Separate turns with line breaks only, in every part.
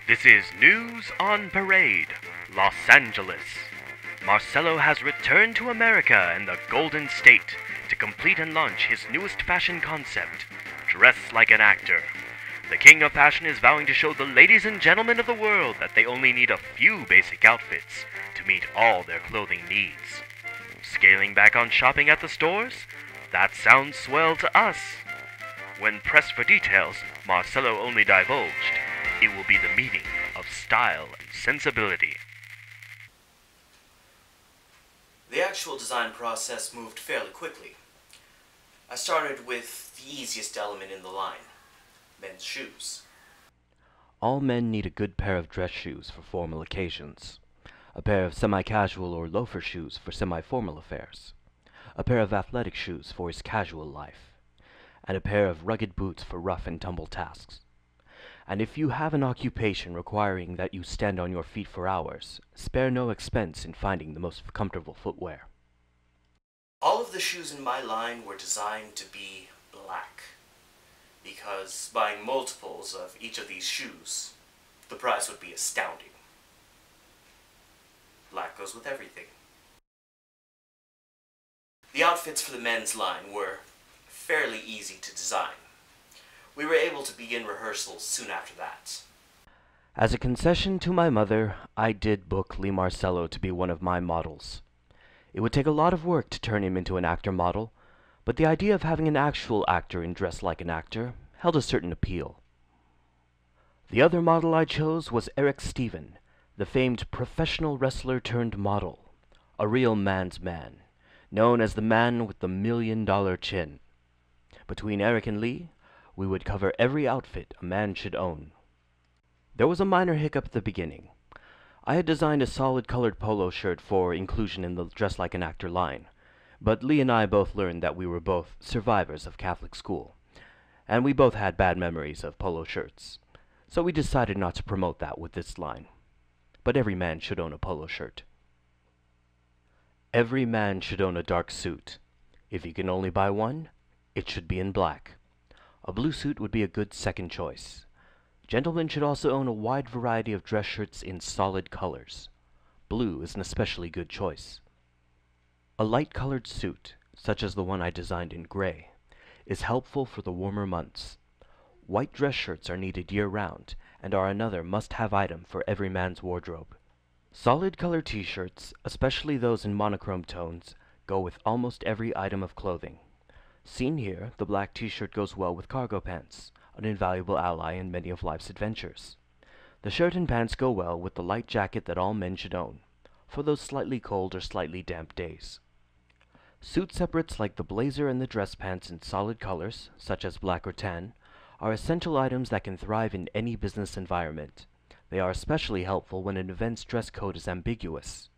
This is News on Parade, Los Angeles. Marcelo has returned to America and the Golden State to complete and launch his newest fashion concept, Dress Like an Actor. The king of fashion is vowing to show the ladies and gentlemen of the world that they only need a few basic outfits to meet all their clothing needs. Scaling back on shopping at the stores? That sounds swell to us. When pressed for details, Marcelo only divulged it will be the meeting of style and sensibility.
The actual design process moved fairly quickly. I started with the easiest element in the line, men's shoes.
All men need a good pair of dress shoes for formal occasions, a pair of semi-casual or loafer shoes for semi-formal affairs, a pair of athletic shoes for his casual life, and a pair of rugged boots for rough and tumble tasks. And if you have an occupation requiring that you stand on your feet for hours, spare no expense in finding the most comfortable footwear.
All of the shoes in my line were designed to be black, because buying multiples of each of these shoes, the price would be astounding. Black goes with everything. The outfits for the men's line were fairly easy to design. We were able to begin rehearsals soon after that.
As a concession to my mother, I did book Lee Marcelo to be one of my models. It would take a lot of work to turn him into an actor model, but the idea of having an actual actor and dress like an actor held a certain appeal. The other model I chose was Eric Stephen, the famed professional wrestler turned model, a real man's man, known as the man with the $1 million chin. Between Eric and Lee, we would cover every outfit a man should own. There was a minor hiccup at the beginning. I had designed a solid colored polo shirt for inclusion in the Dress Like an Actor line, but Lee and I both learned that we were both survivors of Catholic school, and we both had bad memories of polo shirts, so we decided not to promote that with this line. But every man should own a polo shirt. Every man should own a dark suit. If you can only buy one, it should be in black. A blue suit would be a good second choice. Gentlemen should also own a wide variety of dress shirts in solid colors. Blue is an especially good choice. A light-colored suit, such as the one I designed in gray, is helpful for the warmer months. White dress shirts are needed year-round and are another must-have item for every man's wardrobe. Solid-colored t-shirts, especially those in monochrome tones, go with almost every item of clothing. Seen here, the black t-shirt goes well with cargo pants, an invaluable ally in many of life's adventures. The shirt and pants go well with the light jacket that all men should own, for those slightly cold or slightly damp days. Suit separates like the blazer and the dress pants in solid colors, such as black or tan, are essential items that can thrive in any business environment. They are especially helpful when an event's dress code is ambiguous.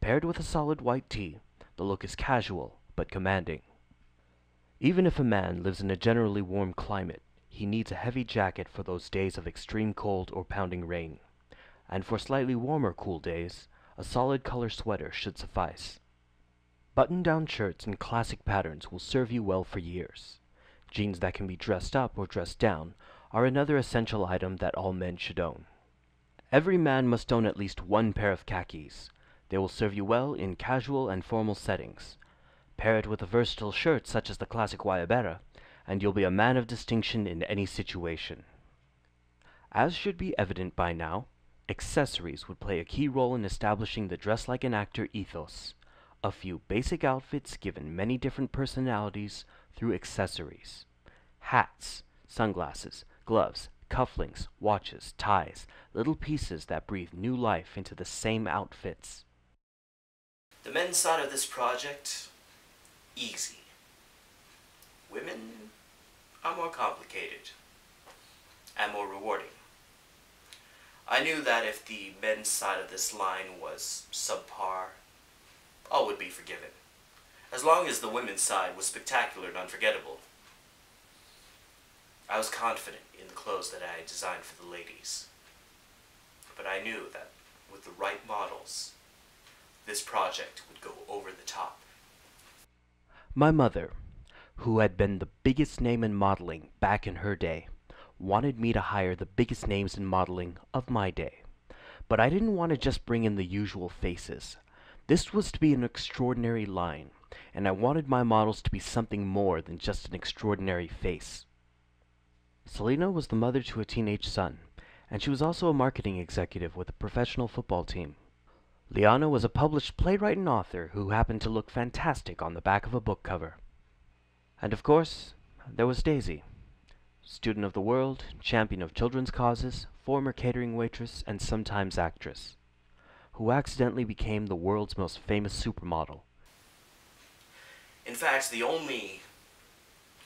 Paired with a solid white tee, the look is casual but commanding. Even if a man lives in a generally warm climate, he needs a heavy jacket for those days of extreme cold or pounding rain. And for slightly warmer cool days, a solid color sweater should suffice. Button-down shirts in classic patterns will serve you well for years. Jeans that can be dressed up or dressed down are another essential item that all men should own. Every man must own at least one pair of khakis. They will serve you well in casual and formal settings. Pair it with a versatile shirt such as the classic Guayabera, and you'll be a man of distinction in any situation. As should be evident by now, accessories would play a key role in establishing the Dress Like an Actor ethos. A few basic outfits given many different personalities through accessories. Hats, sunglasses, gloves, cufflinks, watches, ties, little pieces that breathe new life into the same outfits.
The men's side of this project, easy. Women are more complicated and more rewarding. I knew that if the men's side of this line was subpar, all would be forgiven, as long as the women's side was spectacular and unforgettable. I was confident in the clothes that I had designed for the ladies, but I knew that with the right models, this project would go over the top.
My mother, who had been the biggest name in modeling back in her day, wanted me to hire the biggest names in modeling of my day. But I didn't want to just bring in the usual faces. This was to be an extraordinary line, and I wanted my models to be something more than just an extraordinary face. Celina was the mother to a teenage son, and she was also a marketing executive with a professional football team. Liana was a published playwright and author who happened to look fantastic on the back of a book cover. And of course, there was Daisy, student of the world, champion of children's causes, former catering waitress, and sometimes actress, who accidentally became the world's most famous supermodel.
In fact, the only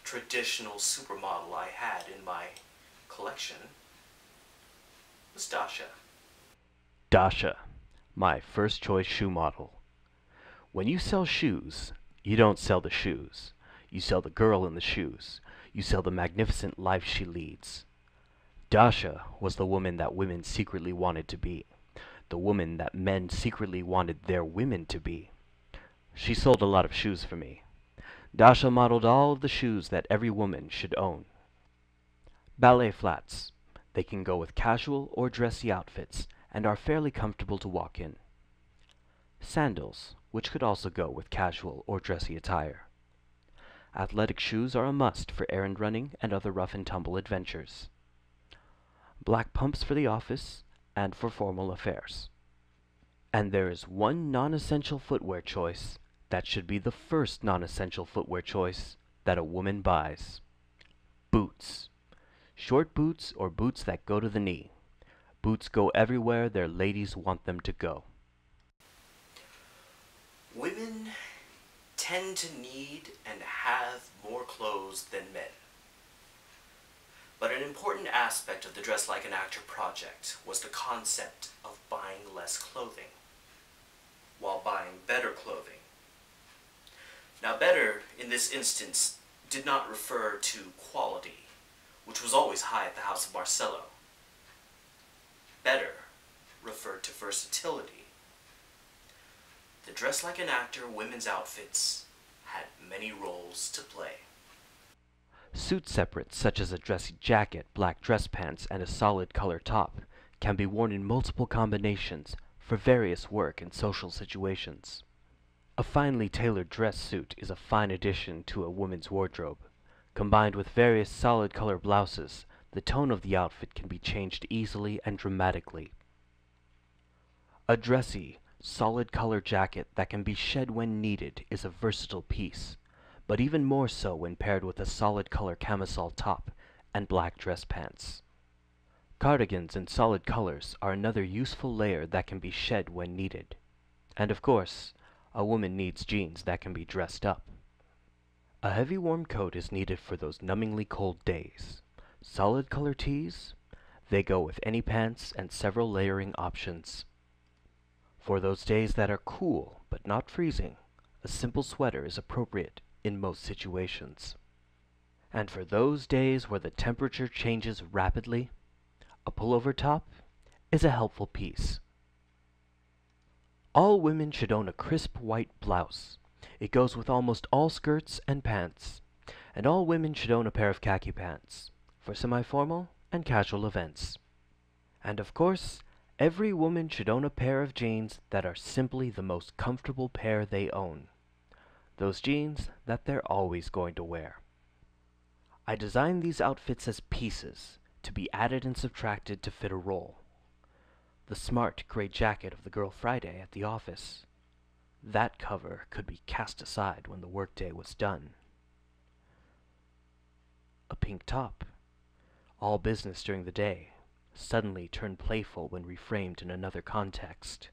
traditional supermodel I had in my collection was Dasha.
Dasha, my first choice shoe model. When you sell shoes, you don't sell the shoes. You sell the girl in the shoes. You sell the magnificent life she leads. Dasha was the woman that women secretly wanted to be. The woman that men secretly wanted their women to be. She sold a lot of shoes for me. Dasha modeled all of the shoes that every woman should own. Ballet flats. They can go with casual or dressy outfits and are fairly comfortable to walk in. Sandals, which could also go with casual or dressy attire. Athletic shoes are a must for errand running and other rough-and-tumble adventures. Black pumps for the office and for formal affairs. And there is one non-essential footwear choice that should be the first non-essential footwear choice that a woman buys. Boots. Short boots or boots that go to the knee. Boots go everywhere their ladies want them to go.
Women tend to need and have more clothes than men. But an important aspect of the Dress Like an Actor project was the concept of buying less clothing, while buying better clothing. Now, better, in this instance, did not refer to quality, which was always high at the house of Marcelo. Better referred to versatility. The Dress Like an Actor women's outfits had many roles to play.
Suit separates, such as a dressy jacket, black dress pants, and a solid color top, can be worn in multiple combinations for various work and social situations. A finely tailored dress suit is a fine addition to a woman's wardrobe. Combined with various solid color blouses, the tone of the outfit can be changed easily and dramatically. A dressy, solid color jacket that can be shed when needed is a versatile piece, but even more so when paired with a solid color camisole top and black dress pants. Cardigans in solid colors are another useful layer that can be shed when needed. And of course, a woman needs jeans that can be dressed up. A heavy warm coat is needed for those numbingly cold days. Solid color tees, they go with any pants and several layering options. For those days that are cool but not freezing, a simple sweater is appropriate in most situations. And for those days where the temperature changes rapidly, a pullover top is a helpful piece. All women should own a crisp white blouse. It goes with almost all skirts and pants. And all women should own a pair of khaki pants for semi-formal and casual events. And of course, every woman should own a pair of jeans that are simply the most comfortable pair they own. Those jeans that they're always going to wear. I designed these outfits as pieces to be added and subtracted to fit a role. The smart gray jacket of the girl Friday at the office. That cover could be cast aside when the workday was done. A pink top, all business during the day, suddenly turned playful when reframed in another context.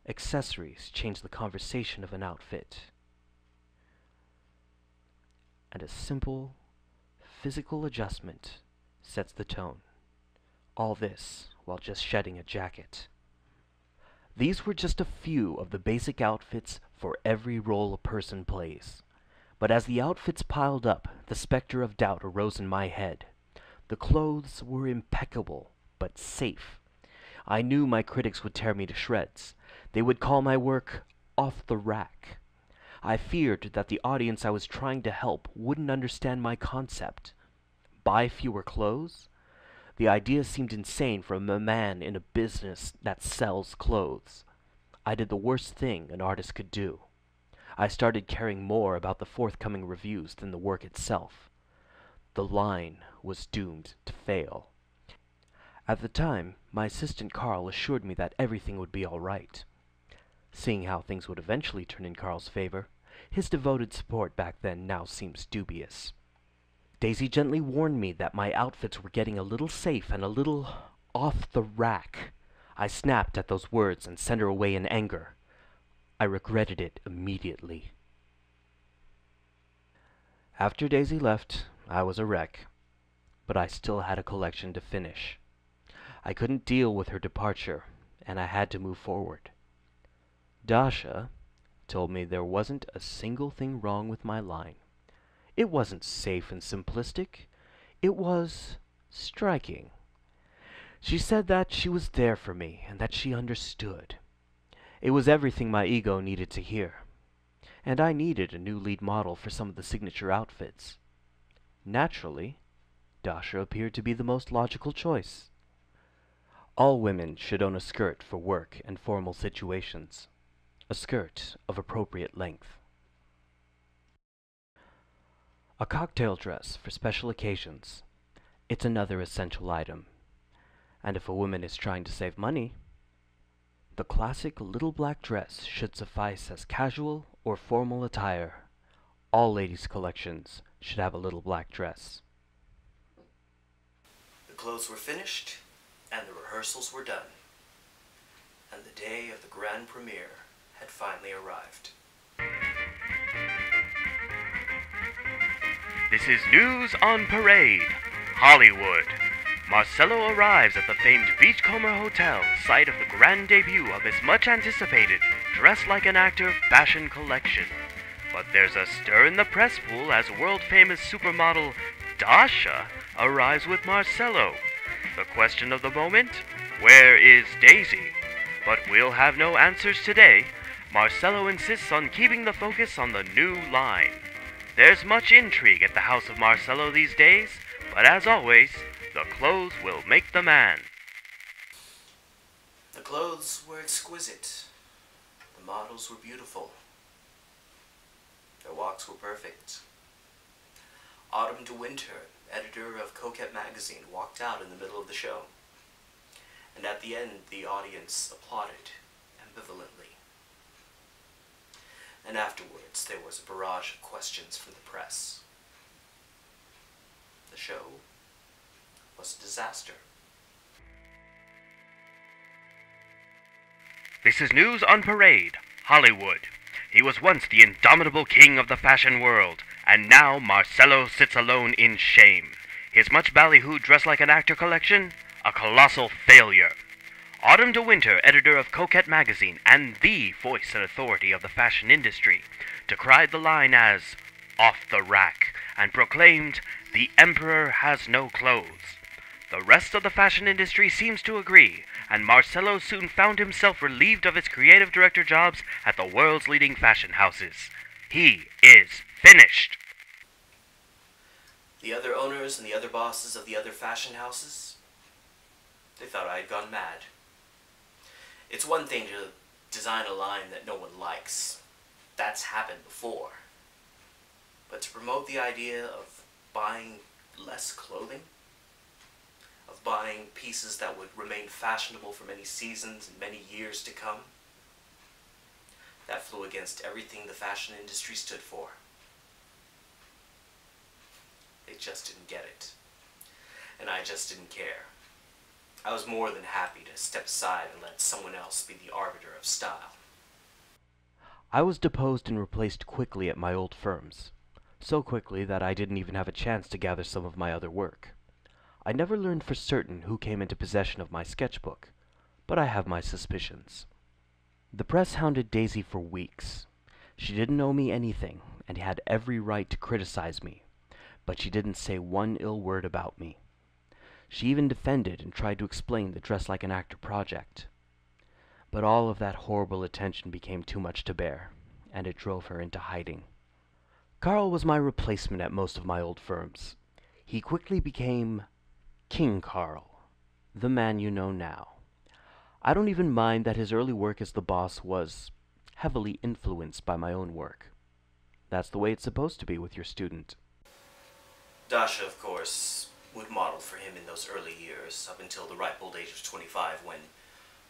Accessories change the conversation of an outfit. And a simple, physical adjustment sets the tone. All this while just shedding a jacket. These were just a few of the basic outfits for every role a person plays. But as the outfits piled up, the specter of doubt arose in my head. The clothes were impeccable, but safe. I knew my critics would tear me to shreds. They would call my work off the rack. I feared that the audience I was trying to help wouldn't understand my concept. buy fewer clothes? The idea seemed insane from a man in a business that sells clothes. I did the worst thing an artist could do. I started caring more about the forthcoming reviews than the work itself. The line was doomed to fail. At the time, my assistant Carl assured me that everything would be all right. Seeing how things would eventually turn in Carl's favor, his devoted support back then now seems dubious. Daisy gently warned me that my outfits were getting a little safe and a little off the rack. I snapped at those words and sent her away in anger. I regretted it immediately. After Daisy left, I was a wreck, but I still had a collection to finish. I couldn't deal with her departure, and I had to move forward. Dasha told me there wasn't a single thing wrong with my line. It wasn't safe and simplistic. It was striking. She said that she was there for me and that she understood. It was everything my ego needed to hear. And I needed a new lead model for some of the signature outfits. Naturally, Dasha appeared to be the most logical choice. All women should own a skirt for work and formal situations. A skirt of appropriate length. A cocktail dress for special occasions. It's another essential item. And if a woman is trying to save money, the classic little black dress should suffice as casual or formal attire. All ladies' collections should have a little black dress.
The clothes were finished, and the rehearsals were done. And the day of the grand premiere had finally arrived.
This is News on Parade, Hollywood. Marcelo arrives at the famed Beachcomber Hotel, site of the grand debut of his much-anticipated Dress Like an Actor fashion collection. But there's a stir in the press pool as world-famous supermodel Dasha arrives with Marcelo. The question of the moment, where is Daisy? But we'll have no answers today. Marcelo insists on keeping the focus on the new line. There's much intrigue at the house of Marcelo these days, but as always, the clothes will make the man.
The clothes were exquisite. The models were beautiful. Their walks were perfect. Autumn to Winter, editor of Coquette magazine, walked out in the middle of the show. And at the end, the audience applauded ambivalently. And afterwards, there was a barrage of questions from the press. The show was a disaster.
This is News on Parade, Hollywood. He was once the indomitable king of the fashion world, and now Marcelo sits alone in shame. His much ballyhooed Dress Like an Actor collection? A colossal failure. Autumn to Winter, editor of Coquette magazine and the voice and authority of the fashion industry, decried the line as off the rack and proclaimed the emperor has no clothes. The rest of the fashion industry seems to agree, and Marcelo soon found himself relieved of his creative director jobs at the world's leading fashion houses. He is finished.
The other owners and the other bosses of the other fashion houses, they thought I had gone mad. It's one thing to design a line that no one likes. That's happened before. But to promote the idea of buying less clothing, of buying pieces that would remain fashionable for many seasons and many years to come, that flew against everything the fashion industry stood for. They just didn't get it. And I just didn't care. I was more than happy to step aside and let someone else be the arbiter of style.
I was deposed and replaced quickly at my old firms. So quickly that I didn't even have a chance to gather some of my other work. I never learned for certain who came into possession of my sketchbook, but I have my suspicions. The press hounded Daisy for weeks. She didn't owe me anything, and had every right to criticize me, but she didn't say one ill word about me. She even defended and tried to explain the Dress Like an Actor project. But all of that horrible attention became too much to bear, and it drove her into hiding. Carl was my replacement at most of my old firms. He quickly became King Carl, the man you know now. I don't even mind that his early work as the boss was heavily influenced by my own work. That's the way it's supposed to be with your student.
Dasha, of course, would model for him in those early years, up until the ripe old age of 25, when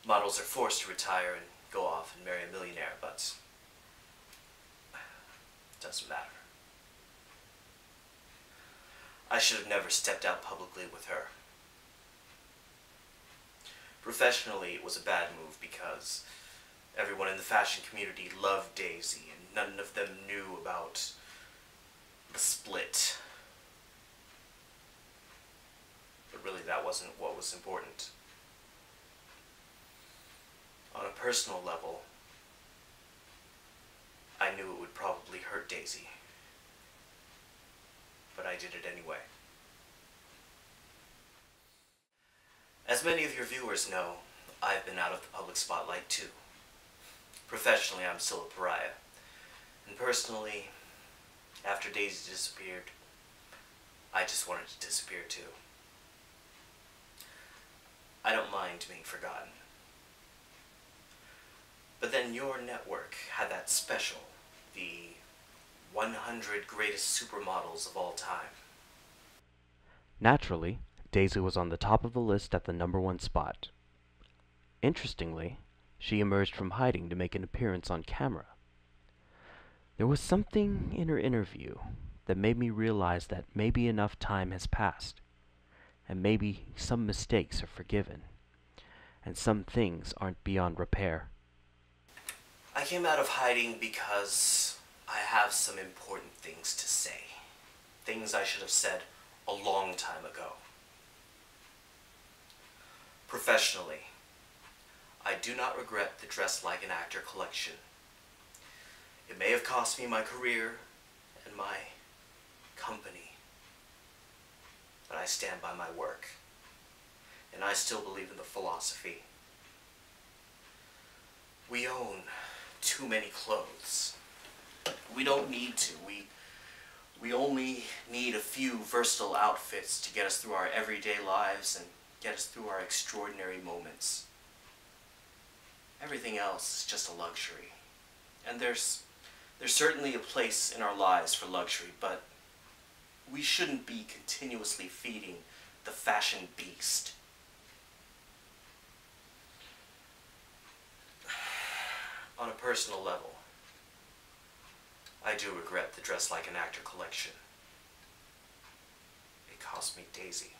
models are forced to retire and go off and marry a millionaire, but it doesn't matter. I should have never stepped out publicly with her. Professionally, it was a bad move because everyone in the fashion community loved Daisy, and none of them knew about the split. But really, that wasn't what was important. On a personal level, I knew it would probably hurt Daisy. But I did it anyway. As many of your viewers know, I've been out of the public spotlight too. Professionally, I'm still a pariah. And personally, after Daisy disappeared, I just wanted to disappear too. I don't mind being forgotten. But then your network had that special, the 100 greatest supermodels of all time.
Naturally, Daisy was on the top of the list at the #1 spot. Interestingly, she emerged from hiding to make an appearance on camera. There was something in her interview that made me realize that maybe enough time has passed, and maybe some mistakes are forgiven, and some things aren't beyond repair.
I came out of hiding because I have some important things to say. Things I should have said a long time ago. Professionally, I do not regret the Dress Like an Actor collection. It may have cost me my career and my company, but I stand by my work, and I still believe in the philosophy. We own too many clothes. We don't need to. We only need a few versatile outfits to get us through our everyday lives and get us through our extraordinary moments. Everything else is just a luxury. And there's certainly a place in our lives for luxury, but we shouldn't be continuously feeding the fashion beast. On a personal level, I do regret the Dress Like an Actor collection. It cost me Daisy.